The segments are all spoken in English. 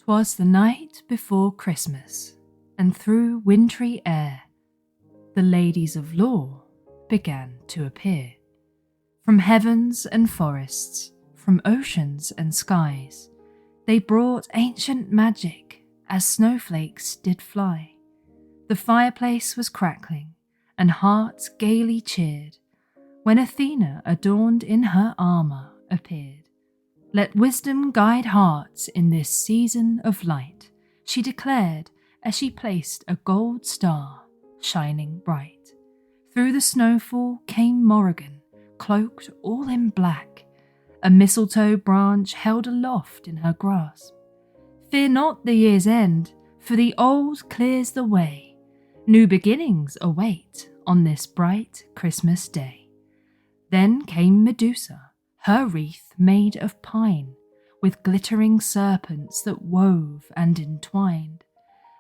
'Twas the night before Christmas, and through wintry air the ladies of lore began to appear. From heavens and forests, from oceans and skies, they brought ancient magic as snowflakes did fly. The fireplace was crackling, and hearts gaily cheered, when Athena, adorned in her armour, appeared. Let wisdom guide hearts in this season of light, she declared as she placed a gold star shining bright. Through the snowfall came Morrigan, cloaked all in black, a mistletoe branch held aloft in her grasp. Fear not the year's end, for the old clears the way. New beginnings await on this bright Christmas day. Then came Medusa, her wreath made of pine, with glittering serpents that wove and entwined.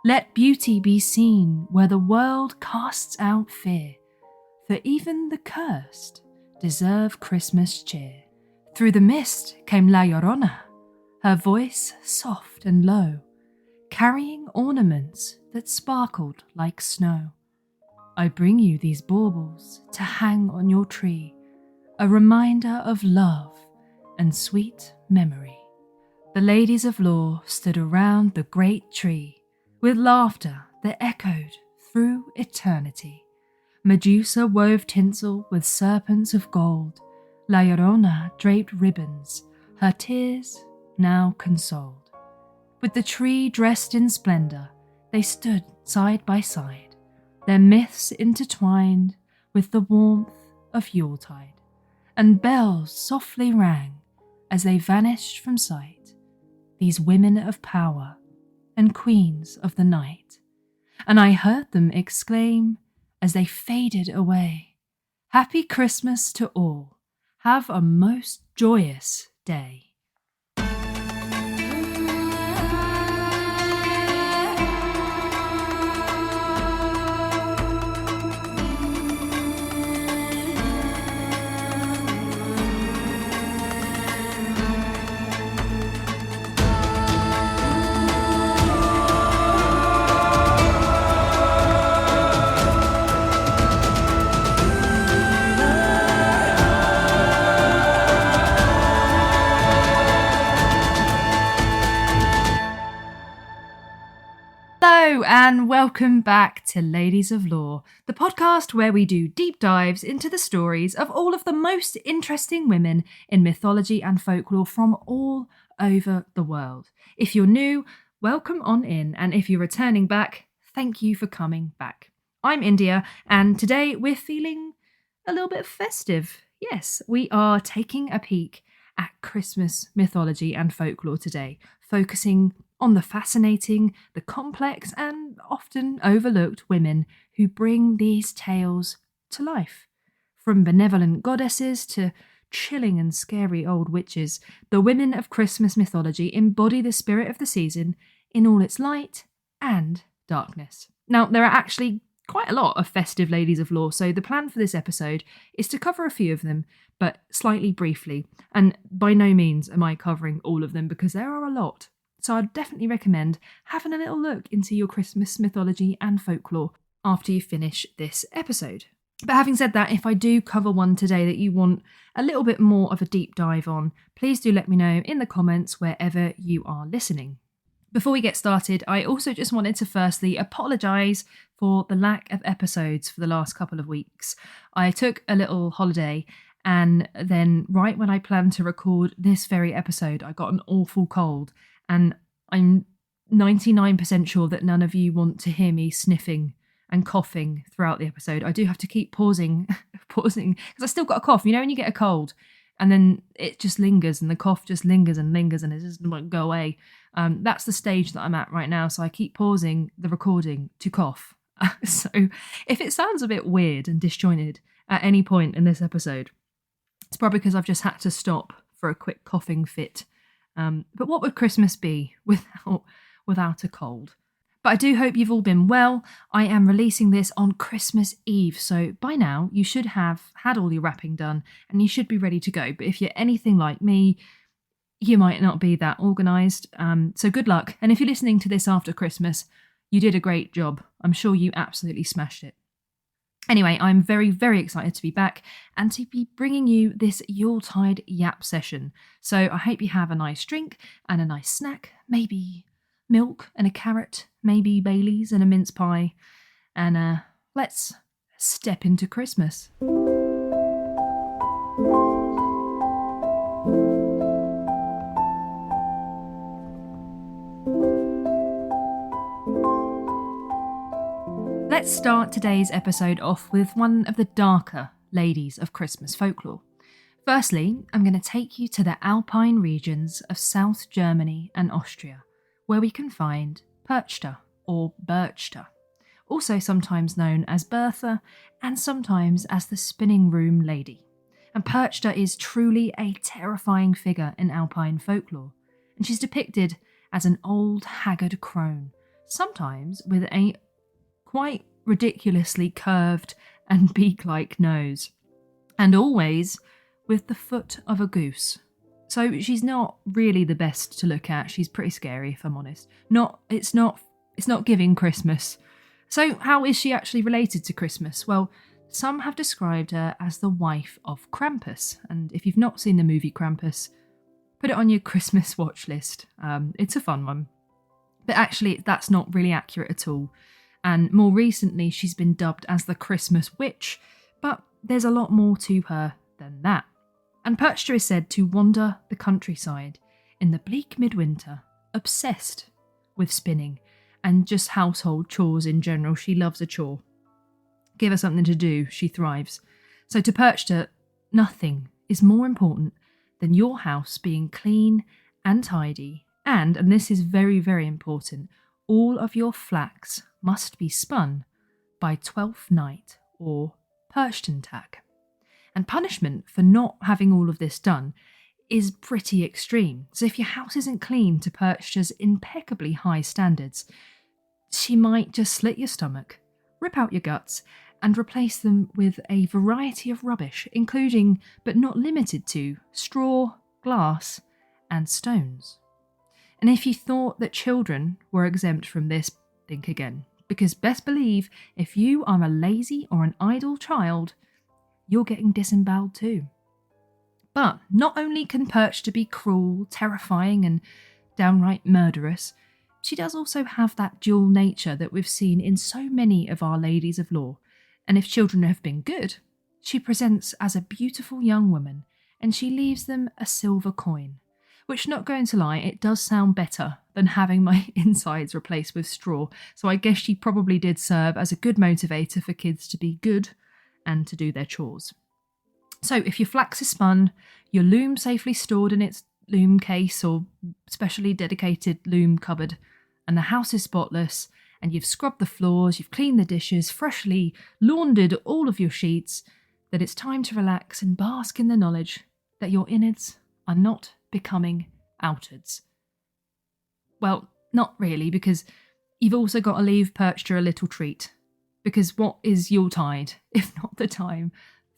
Let beauty be seen where the world casts out fear, for even the cursed deserve Christmas cheer. Through the mist came La Llorona, her voice soft and low, carrying ornaments that sparkled like snow. I bring you these baubles to hang on your tree, a reminder of love and sweet memory. The ladies of lore stood around the great tree, with laughter that echoed through eternity. Medusa wove tinsel with serpents of gold. La Llorona draped ribbons, her tears now consoled. With the tree dressed in splendour, they stood side by side, their myths intertwined with the warmth of Yuletide. And bells softly rang as they vanished from sight, these women of power and queens of the night. And I heard them exclaim as they faded away, "Happy Christmas to all, have a most joyous day." Hello and welcome back to Ladies of Lore, the podcast where we do deep dives into the stories of all of the most interesting women in mythology and folklore from all over the world. If you're new, welcome on in, and if you're returning back, thank you for coming back. I'm India, and today we're feeling a little bit festive. Yes, we are taking a peek at Christmas mythology and folklore today, focusing on the fascinating, the complex, and often overlooked women who bring these tales to life. From benevolent goddesses to chilling and scary old witches, the women of Christmas mythology embody the spirit of the season in all its light and darkness. Now, there are actually quite a lot of festive ladies of lore, so the plan for this episode is to cover a few of them, but slightly briefly, and by no means am I covering all of them because there are a lot. So I'd definitely recommend having a little look into your Christmas mythology and folklore after you finish this episode. But having said that, if I do cover one today that you want a little bit more of a deep dive on, please do let me know in the comments wherever you are listening. Before we get started, I also just wanted to firstly apologise for the lack of episodes for the last couple of weeks. I took a little holiday, and then right when I planned to record this very episode, I got an awful cold. And I'm 99% sure that none of you want to hear me sniffing and coughing throughout the episode. I do have to keep pausing because I still got a cough. You know when you get a cold and then it just lingers and the cough just lingers and it just won't go away. That's the stage that I'm at right now. So I keep pausing the recording to cough. So if it sounds a bit weird and disjointed at any point in this episode, it's probably because I've just had to stop for a quick coughing fit. But what would Christmas be without a cold? But I do hope you've all been well. I am releasing this on Christmas Eve, so by now you should have had all your wrapping done and you should be ready to go. But if you're anything like me, you might not be that organised. So good luck. And if you're listening to this after Christmas, you did a great job. I'm sure you absolutely smashed it. Anyway, I'm very, very excited to be back and to be bringing you this Yuletide Yap session. So I hope you have a nice drink and a nice snack, maybe milk and a carrot, maybe Baileys and a mince pie. And let's step into Christmas. Let's start today's episode off with one of the darker ladies of Christmas folklore. Firstly, I'm going to take you to the Alpine regions of South Germany and Austria, where we can find Perchta or Birchta, also sometimes known as Bertha and sometimes as the spinning room lady. And Perchta is truly a terrifying figure in Alpine folklore, and she's depicted as an old haggard crone, sometimes with a quite ridiculously curved and beak-like nose, and always with the foot of a goose. So she's not really the best to look at. She's pretty scary, if I'm honest. It's not giving Christmas. So how is she actually related to Christmas? Well, some have described her as the wife of Krampus, and if you've not seen the movie Krampus, put it on your Christmas watch list. It's a fun one. But actually, that's not really accurate at all. And more recently, she's been dubbed as the Christmas Witch, but there's a lot more to her than that. And Perchta is said to wander the countryside in the bleak midwinter, obsessed with spinning and just household chores in general. She loves a chore. Give her something to do, she thrives. So to Perchta, nothing is more important than your house being clean and tidy, and this is very, very important, all of your flax must be spun by Twelfth Night or Perchtentag. And punishment for not having all of this done is pretty extreme. So if your house isn't clean to Perchta's impeccably high standards, she might just slit your stomach, rip out your guts, and replace them with a variety of rubbish, including, but not limited to, straw, glass, and stones. And if you thought that children were exempt from this, think again. Because best believe, if you are a lazy or an idle child, you're getting disemboweled too. But not only can Perchta be cruel, terrifying, and downright murderous, she does also have that dual nature that we've seen in so many of our ladies of lore. And if children have been good, she presents as a beautiful young woman, and she leaves them a silver coin. Which, not going to lie, it does sound better than having my insides replaced with straw, so I guess she probably did serve as a good motivator for kids to be good and to do their chores. So if your flax is spun, your loom safely stored in its loom case or specially dedicated loom cupboard, and the house is spotless, and you've scrubbed the floors, you've cleaned the dishes, freshly laundered all of your sheets, then it's time to relax and bask in the knowledge that your innards are not becoming outards. Well, not really, because you've also got to leave Perchta a little treat. Because what is Yuletide, if not the time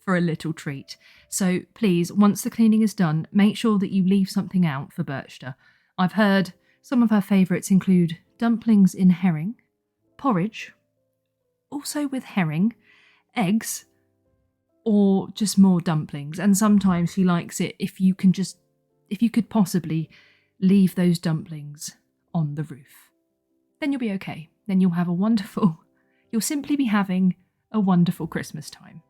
for a little treat? So please, once the cleaning is done, make sure that you leave something out for Perchta. I've heard some of her favourites include dumplings in herring, porridge, also with herring, eggs, or just more dumplings. And sometimes she likes it if you could possibly leave those dumplings on the roof. Then you'll be okay. Then you'll simply be having a wonderful Christmas time.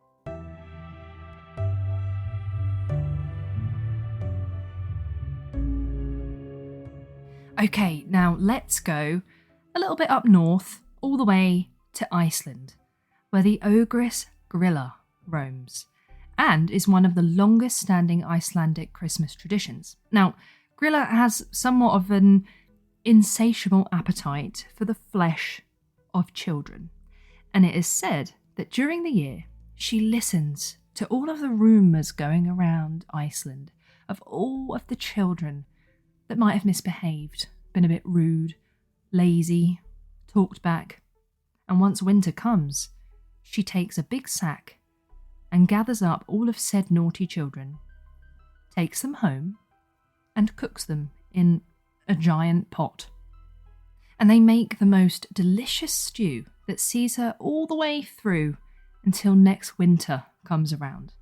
Okay, now let's go a little bit up north, all the way to Iceland, where the ogress Grilla roams, and is one of the longest standing Icelandic Christmas traditions. Now, Grilla has somewhat of an insatiable appetite for the flesh of children, and it is said that during the year she listens to all of the rumours going around Iceland of all of the children that might have misbehaved, been a bit rude, lazy, talked back, and once winter comes, she takes a big sack and gathers up all of said naughty children, takes them home, and cooks them in a giant pot. And they make the most delicious stew that sees her all the way through until next winter comes around.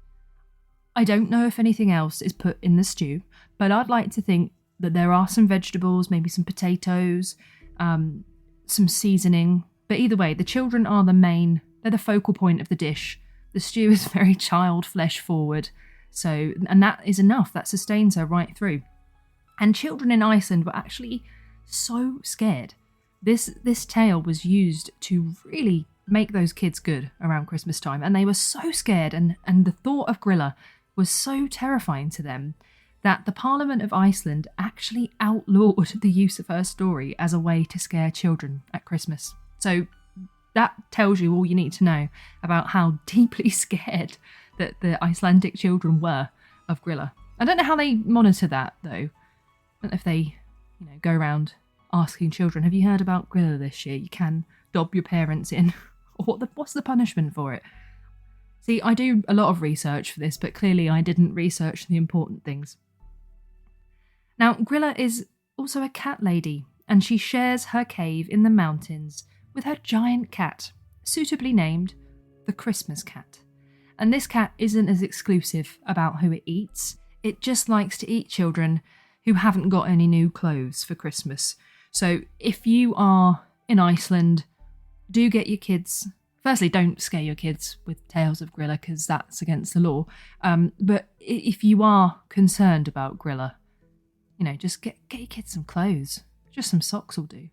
I don't know if anything else is put in the stew, but I'd like to think that there are some vegetables, maybe some potatoes, some seasoning. But either way, the children are they're the focal point of the dish. The stew is very child flesh forward. And that is enough. That sustains her right through. And children in Iceland were actually so scared. This tale was used to really make those kids good around Christmas time. And they were so scared. And the thought of Grilla was so terrifying to them that the Parliament of Iceland actually outlawed the use of her story as a way to scare children at Christmas. So that tells you all you need to know about how deeply scared that the Icelandic children were of Grilla. I don't know how they monitor that, though. I don't know if they, go around asking children, have you heard about Grilla this year? You can dob your parents in. Or what's the punishment for it? See, I do a lot of research for this, but clearly I didn't research the important things. Now, Grilla is also a cat lady, and she shares her cave in the mountains with her giant cat, suitably named the Christmas cat. And this cat isn't as exclusive about who it eats. It just likes to eat children who haven't got any new clothes for Christmas. So if you are in Iceland, do get your kids... Firstly, don't scare your kids with tales of Grilla because that's against the law. But if you are concerned about Grilla, just get your kids some clothes. Just some socks will do.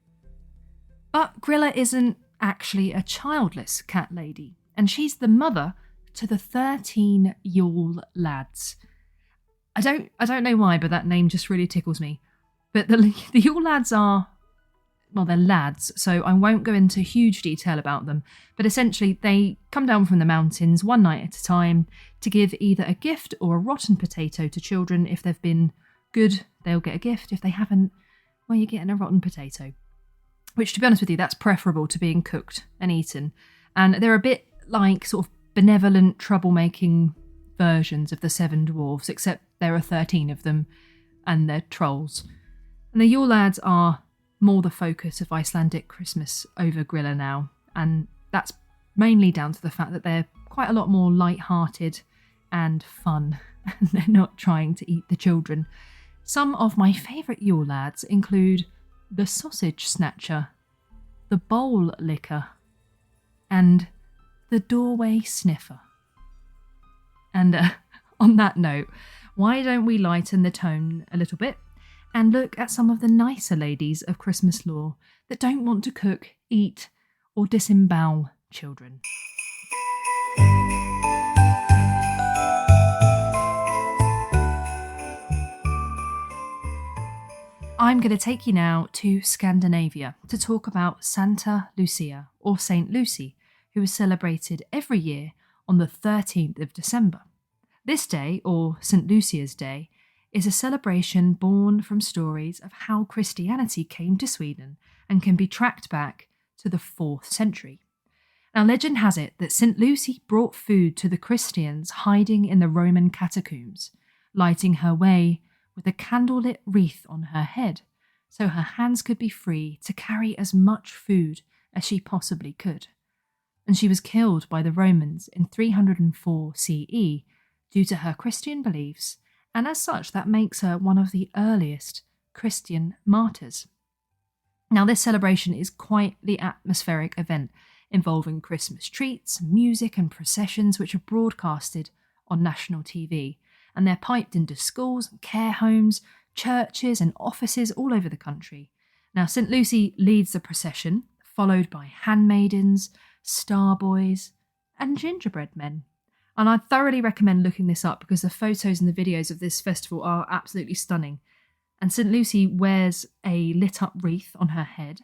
But Grilla isn't actually a childless cat lady, and she's the mother to the 13 Yule lads. I don't know why, but that name just really tickles me. But the Yule lads are... Well, they're lads, so I won't go into huge detail about them, but essentially they come down from the mountains one night at a time to give either a gift or a rotten potato to children. If they've been good, they'll get a gift. If they haven't, well, you're getting a rotten potato. Which, to be honest with you, that's preferable to being cooked and eaten. And they're a bit like sort of benevolent, troublemaking versions of the 7 dwarves, except there are 13 of them, and they're trolls. And the Yule lads are more the focus of Icelandic Christmas over Grilla now, and that's mainly down to the fact that they're quite a lot more light-hearted and fun, and they're not trying to eat the children. Some of my favourite Yule lads include the sausage snatcher, the bowl licker, and the doorway sniffer. And on that note, why don't we lighten the tone a little bit and look at some of the nicer ladies of Christmas lore that don't want to cook, eat, or disembowel children. I'm going to take you now to Scandinavia to talk about Santa Lucia, or Saint Lucy, who is celebrated every year on the 13th of December. This day, or St. Lucia's Day, is a celebration born from stories of how Christianity came to Sweden and can be tracked back to the 4th century. Now, legend has it that St. Lucy brought food to the Christians hiding in the Roman catacombs, lighting her way with a candlelit wreath on her head, so her hands could be free to carry as much food as she possibly could. And she was killed by the Romans in 304 CE due to her Christian beliefs, and as such that makes her one of the earliest Christian martyrs. Now, this celebration is quite the atmospheric event, involving Christmas treats, music and processions which are broadcasted on national TV, and they're piped into schools, care homes, churches and offices all over the country. Now, St. Lucy leads the procession, followed by handmaidens, star boys and gingerbread men. And I thoroughly recommend looking this up because the photos and the videos of this festival are absolutely stunning. And St. Lucy wears a lit up wreath on her head,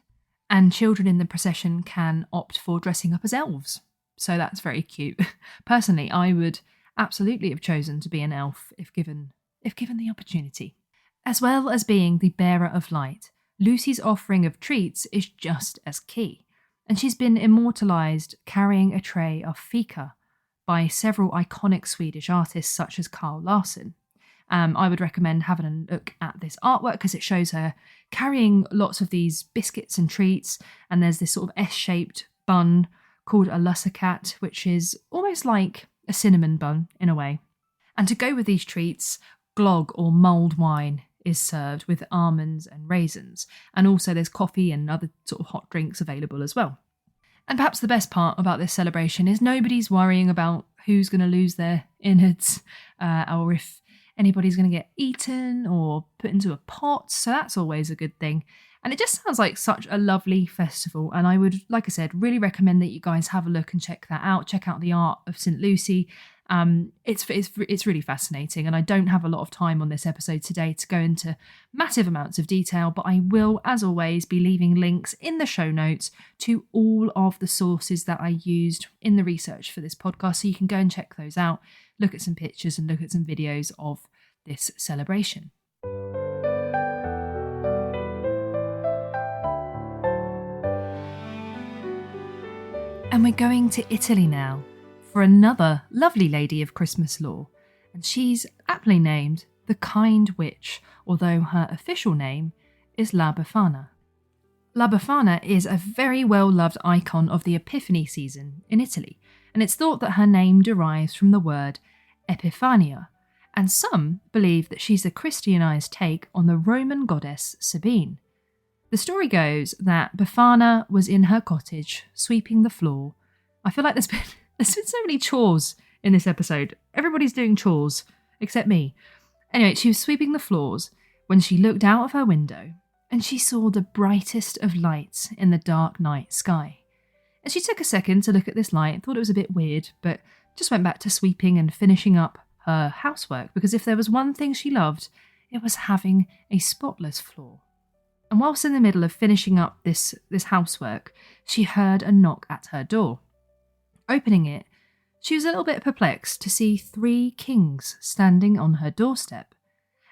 and children in the procession can opt for dressing up as elves. So that's very cute. Personally, I would absolutely have chosen to be an elf if given the opportunity. As well as being the bearer of light, Lucy's offering of treats is just as key, and she's been immortalised carrying a tray of fika by several iconic Swedish artists such as Carl Larsson. I would recommend having a look at this artwork because it shows her carrying lots of these biscuits and treats, and there's this sort of S-shaped bun called a lussacat, which is almost like a cinnamon bun in a way. And to go with these treats, glog or mulled wine is served with almonds and raisins, and also there's coffee and other sort of hot drinks available as well. And perhaps the best part about this celebration is nobody's worrying about who's going to lose their innards or if anybody's going to get eaten or put into a pot, so that's always a good thing. And it just sounds like such a lovely festival, and I would, like I said, really recommend that you guys have a look and check that out. Check out the art of St. Lucy. It's really fascinating, and I don't have a lot of time on this episode today to go into massive amounts of detail, but I will, as always, be leaving links in the show notes to all of the sources that I used in the research for this podcast, so you can go and check those out, look at some pictures and look at some videos of this celebration. And we're going to Italy now for another lovely lady of Christmas lore, and she's aptly named the Kind Witch, although her official name is La Befana. La Befana is a very well-loved icon of the Epiphany season in Italy, and it's thought that her name derives from the word Epifania, and some believe that she's a Christianized take on the Roman goddess Sabine. The story goes that Befana was in her cottage sweeping the floor. I feel like there's been so many chores in this episode. Everybody's doing chores, except me. Anyway, she was sweeping the floors when she looked out of her window and she saw the brightest of lights in the dark night sky. And she took a second to look at this light, thought it was a bit weird, but just went back to sweeping and finishing up her housework, because if there was one thing she loved, it was having a spotless floor. And whilst in the middle of finishing up this housework, she heard a knock at her door. Opening it, she was a little bit perplexed to see 3 kings standing on her doorstep,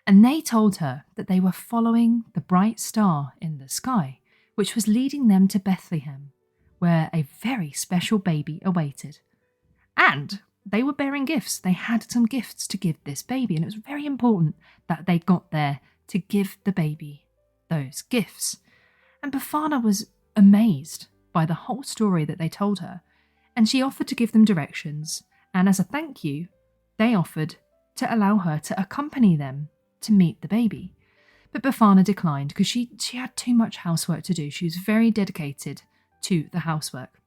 and they told her that they were following the bright star in the sky, which was leading them to Bethlehem, where a very special baby awaited. And they were bearing gifts. They had some gifts to give this baby, and it was very important that they got there to give the baby those gifts. And Befana was amazed by the whole story that they told her, and she offered to give them directions, and as a thank you, they offered to allow her to accompany them to meet the baby. But Befana declined because she had too much housework to do. She was very dedicated to the housework.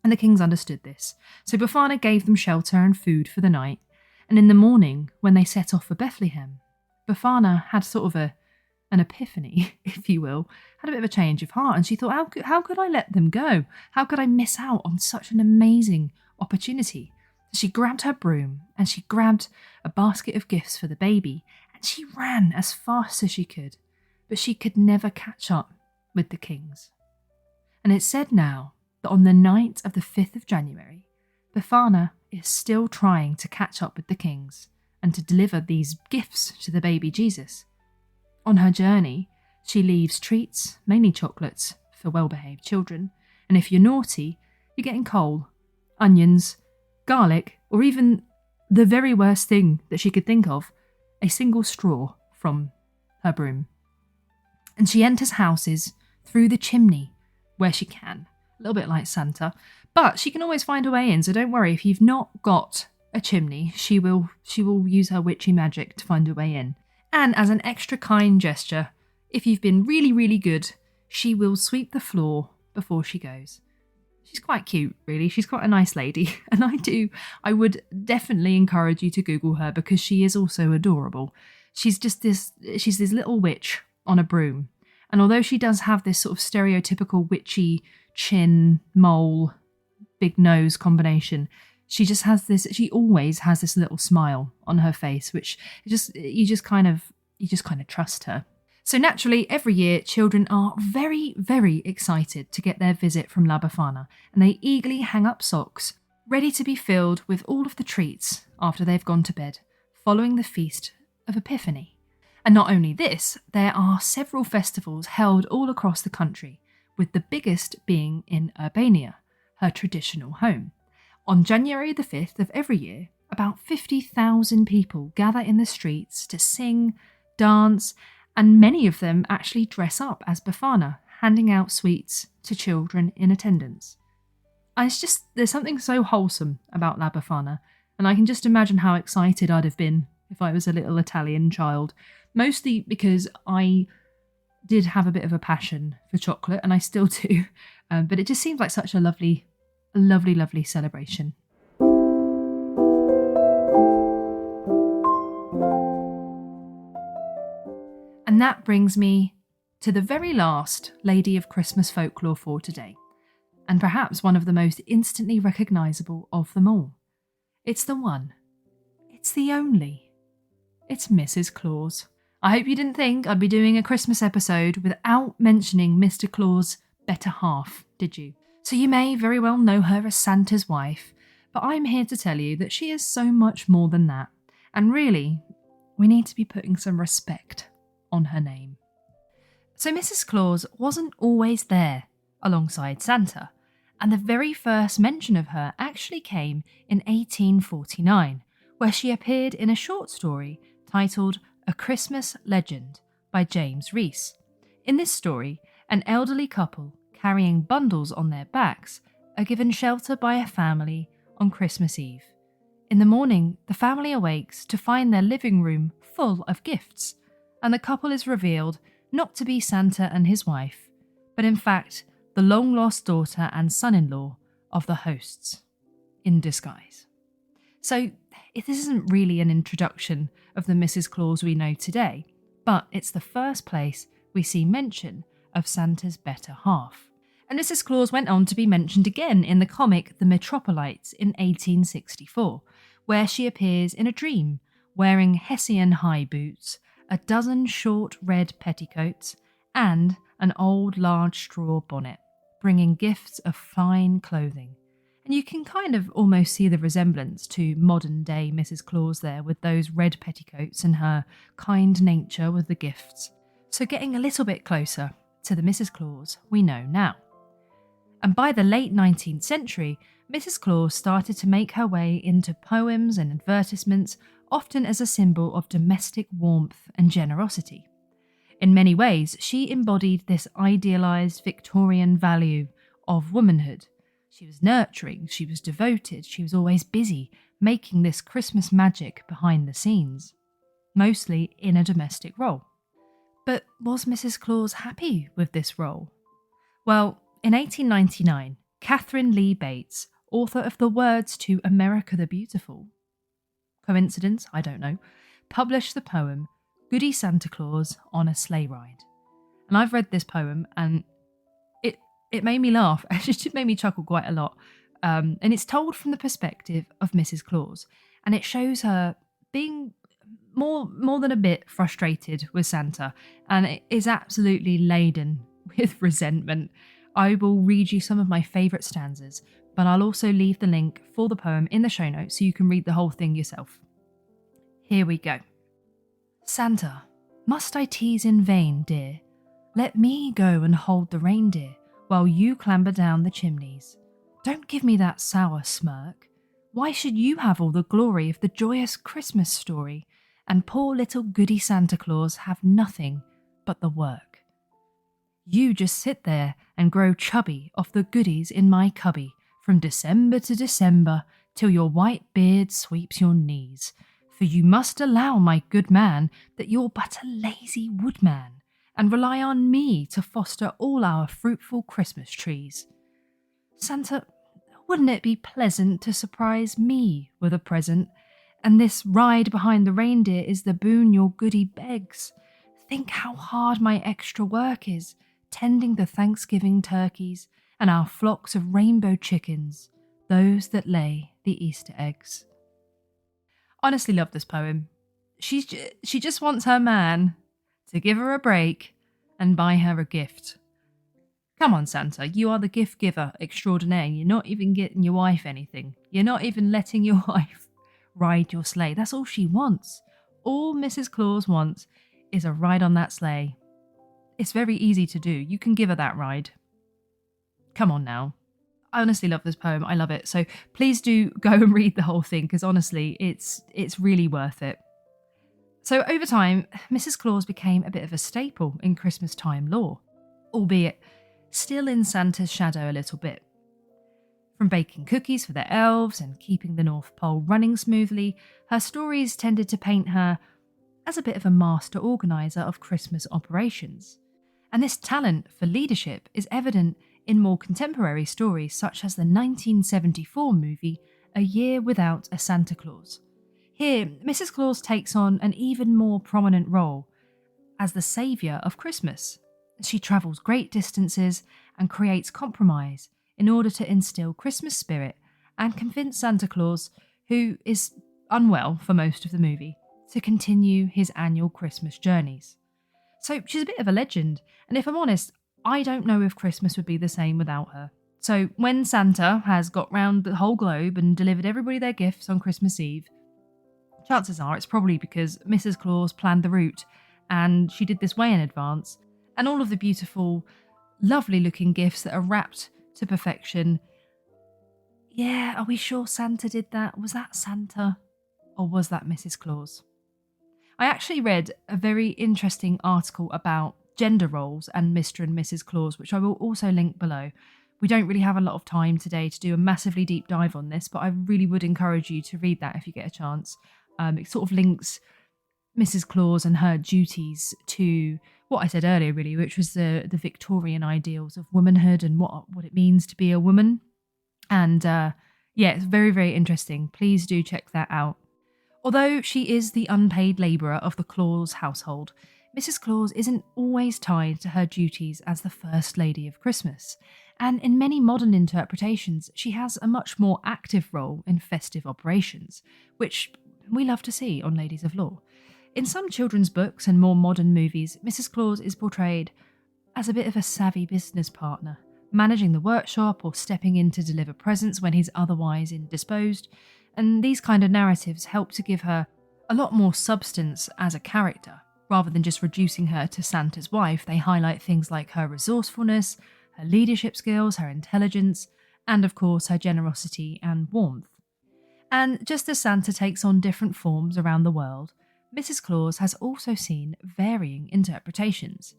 And the kings understood this. So Befana gave them shelter and food for the night, and in the morning, when they set off for Bethlehem, Befana had sort of an epiphany, if you will, had a bit of a change of heart, and she thought, how could I let them go? How could I miss out on such an amazing opportunity? So she grabbed her broom and she grabbed a basket of gifts for the baby, and she ran as fast as she could, but she could never catch up with the kings. And it's said now that on the night of the 5th of January, Befana is still trying to catch up with the kings and to deliver these gifts to the baby Jesus. On her journey, she leaves treats, mainly chocolates, for well-behaved children, and if you're naughty, you're getting coal, onions, garlic, or even the very worst thing that she could think of, a single straw from her broom. And she enters houses through the chimney where she can, a little bit like Santa, but she can always find a way in, so don't worry, if you've not got a chimney, she will use her witchy magic to find a way in. And as an extra kind gesture, if you've been really, really good, she will sweep the floor before she goes. She's quite cute, really. She's quite a nice lady. And I would definitely encourage you to Google her because she is also adorable. She's this little witch on a broom. And although she does have this sort of stereotypical witchy chin, mole, big nose combination, she always has this little smile on her face, which you just kind of trust her. So naturally, every year, children are very, very excited to get their visit from La Befana, and they eagerly hang up socks, ready to be filled with all of the treats after they've gone to bed, following the Feast of Epiphany. And not only this, there are several festivals held all across the country, with the biggest being in Urbania, her traditional home. On January the 5th of every year, About 50,000 people gather in the streets to sing, dance, and many of them actually dress up as Befana, handing out sweets to children in attendance. And there's something so wholesome about La Befana, and I can just imagine how excited I'd have been if I was a little Italian child, mostly because I did have a bit of a passion for chocolate, and I still do, but it just seems like such a lovely, lovely celebration. And that brings me to the very last Lady of Christmas folklore for today, and perhaps one of the most instantly recognisable of them all. It's the one. It's the only. It's Mrs. Claus. I hope you didn't think I'd be doing a Christmas episode without mentioning Mr. Claus' better half, did you? So you may very well know her as Santa's wife, but I'm here to tell you that she is so much more than that. And really, we need to be putting some respect on her name. So Mrs. Claus wasn't always there alongside Santa, and the very first mention of her actually came in 1849, where she appeared in a short story titled A Christmas Legend by James Rees. In this story, an elderly couple carrying bundles on their backs are given shelter by a family on Christmas Eve. In the morning, the family awakes to find their living room full of gifts, and the couple is revealed not to be Santa and his wife, but in fact the long-lost daughter and son-in-law of the hosts, in disguise. So this isn't really an introduction of the Mrs. Claus we know today, but it's the first place we see mention of Santa's better half. And Mrs. Claus went on to be mentioned again in the comic The Metropolites in 1864, where she appears in a dream, wearing Hessian high boots, a dozen short red petticoats, and an old large straw bonnet, bringing gifts of fine clothing. And you can kind of almost see the resemblance to modern day Mrs. Claus there, with those red petticoats and her kind nature with the gifts. So getting a little bit closer to the Mrs. Claus we know now. And by the late 19th century, Mrs. Claus started to make her way into poems and advertisements, often as a symbol of domestic warmth and generosity. In many ways, she embodied this idealised Victorian value of womanhood. She was nurturing, she was devoted, she was always busy, making this Christmas magic behind the scenes, mostly in a domestic role. But was Mrs. Claus happy with this role? Well, in 1899, Catherine Lee Bates, author of the words to America the Beautiful, coincidence? I don't know, published the poem Goody Santa Claus on a Sleigh Ride. And I've read this poem and it made me laugh. It made me chuckle quite a lot. And it's told from the perspective of Mrs. Claus. And it shows her being more than a bit frustrated with Santa. And it is absolutely laden with resentment. I will read you some of my favourite stanzas, but I'll also leave the link for the poem in the show notes so you can read the whole thing yourself. Here we go. Santa, must I tease in vain, dear? Let me go and hold the reindeer while you clamber down the chimneys. Don't give me that sour smirk. Why should you have all the glory of the joyous Christmas story, and poor little Goody Santa Claus have nothing but the work? You just sit there and grow chubby off the goodies in my cubby from December to December till your white beard sweeps your knees. For you must allow, my good man, that you're but a lazy woodman, and rely on me to foster all our fruitful Christmas trees. Santa, wouldn't it be pleasant to surprise me with a present? And this ride behind the reindeer is the boon your goody begs. Think how hard my extra work is, tending the Thanksgiving turkeys and our flocks of rainbow chickens, those that lay the Easter eggs. Honestly love this poem. She just wants her man to give her a break and buy her a gift. Come on, Santa, you are the gift giver extraordinaire. You're not even getting your wife anything. You're not even letting your wife ride your sleigh. That's all she wants. All Mrs. Claus wants is a ride on that sleigh. It's very easy to do. You can give her that ride. Come on now. I honestly love this poem. I love it. So please do go and read the whole thing because honestly, it's really worth it. So over time, Mrs. Claus became a bit of a staple in Christmas time lore, albeit still in Santa's shadow a little bit. From baking cookies for their elves and keeping the North Pole running smoothly, her stories tended to paint her as a bit of a master organiser of Christmas operations. And this talent for leadership is evident in more contemporary stories such as the 1974 movie A Year Without a Santa Claus. Here, Mrs. Claus takes on an even more prominent role as the saviour of Christmas. She travels great distances and creates compromise in order to instill Christmas spirit and convince Santa Claus, who is unwell for most of the movie, to continue his annual Christmas journeys. So she's a bit of a legend, and if I'm honest, I don't know if Christmas would be the same without her. So when Santa has got round the whole globe and delivered everybody their gifts on Christmas Eve, chances are it's probably because Mrs. Claus planned the route and she did this way in advance, and all of the beautiful, lovely looking gifts that are wrapped to perfection. Yeah, are we sure Santa did that? Was that Santa? Or was that Mrs. Claus? I actually read a very interesting article about gender roles and Mr. and Mrs. Claus, which I will also link below. We don't really have a lot of time today to do a massively deep dive on this, but I really would encourage you to read that if you get a chance. It sort of links Mrs. Claus and her duties to what I said earlier, really, which was the Victorian ideals of womanhood and what it means to be a woman. And yeah, it's very, very interesting. Please do check that out. Although she is the unpaid labourer of the Claus household, Mrs. Claus isn't always tied to her duties as the First Lady of Christmas, and in many modern interpretations, she has a much more active role in festive operations, which we love to see on Ladies of Lore. In some children's books and more modern movies, Mrs. Claus is portrayed as a bit of a savvy business partner, managing the workshop or stepping in to deliver presents when he's otherwise indisposed, and these kind of narratives help to give her a lot more substance as a character. Rather than just reducing her to Santa's wife, they highlight things like her resourcefulness, her leadership skills, her intelligence, and of course her generosity and warmth. And just as Santa takes on different forms around the world, Mrs. Claus has also seen varying interpretations.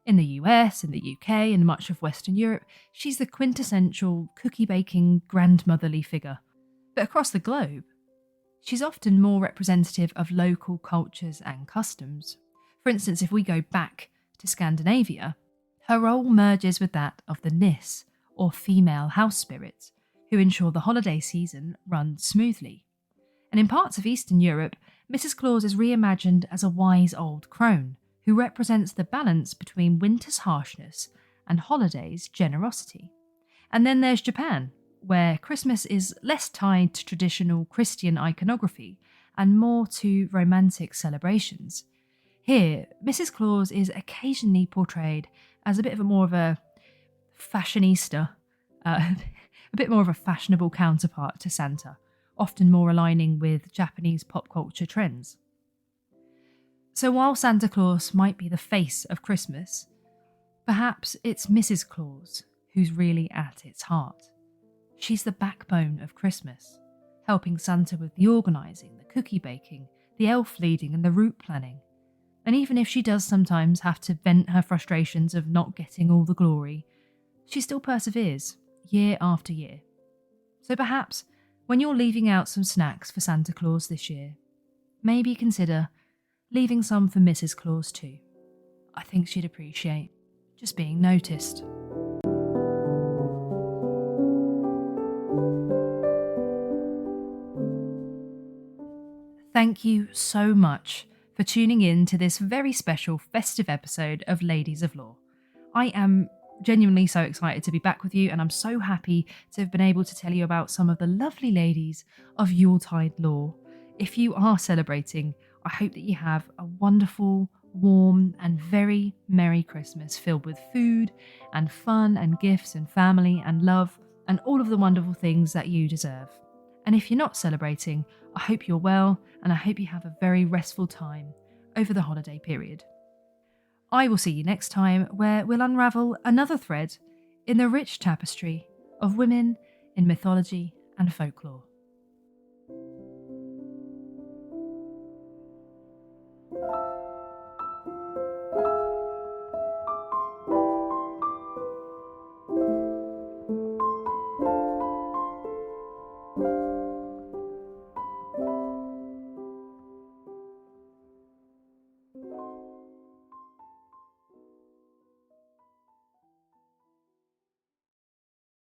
In the US, in the UK, and much of Western Europe, she's the quintessential cookie-baking grandmotherly figure. But across the globe, she's often more representative of local cultures and customs. For instance, if we go back to Scandinavia, her role merges with that of the Nis, or female house spirits, who ensure the holiday season runs smoothly. And in parts of Eastern Europe, Mrs. Claus is reimagined as a wise old crone, who represents the balance between winter's harshness and holiday's generosity. And then there's Japan, where Christmas is less tied to traditional Christian iconography and more to romantic celebrations. Here, Mrs. Claus is occasionally portrayed as a bit more of a fashionista, a bit more of a fashionable counterpart to Santa, often more aligning with Japanese pop culture trends. So while Santa Claus might be the face of Christmas, perhaps it's Mrs. Claus who's really at its heart. She's the backbone of Christmas, helping Santa with the organising, the cookie baking, the elf leading and the route planning. And even if she does sometimes have to vent her frustrations of not getting all the glory, she still perseveres, year after year. So perhaps, when you're leaving out some snacks for Santa Claus this year, maybe consider leaving some for Mrs. Claus too. I think she'd appreciate just being noticed. Thank you so much for tuning in to this very special festive episode of Ladies of Lore. I am genuinely so excited to be back with you, and I'm so happy to have been able to tell you about some of the lovely ladies of Yuletide lore. If you are celebrating, I hope that you have a wonderful, warm and very Merry Christmas filled with food and fun and gifts and family and love and all of the wonderful things that you deserve. And if you're not celebrating, I hope you're well and I hope you have a very restful time over the holiday period. I will see you next time, where we'll unravel another thread in the rich tapestry of women in mythology and folklore.